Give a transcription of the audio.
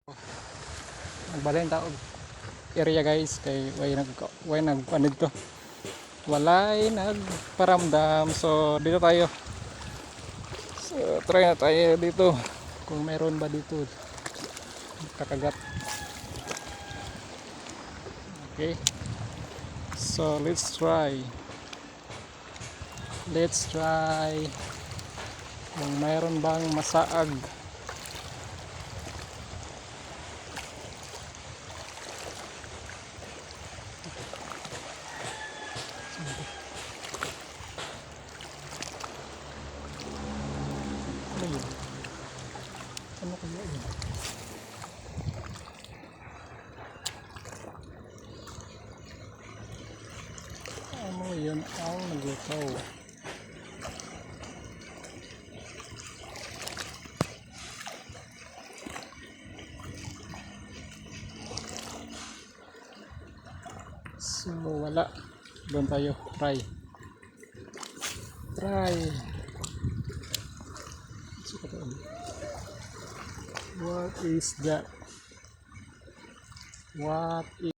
Nagbalhin ta og area guys kay way nagpanid to. Walay nagparamdam. So dito tayo. So try na tayo dito kung meron ba dito kakagat. Okay. So let's try. Let's try kung mayroon bang masaag. Ano yun? Ano kaya yun? Ano yun ang naglutaw? So wala. Doon tayo. Try. What is that? What is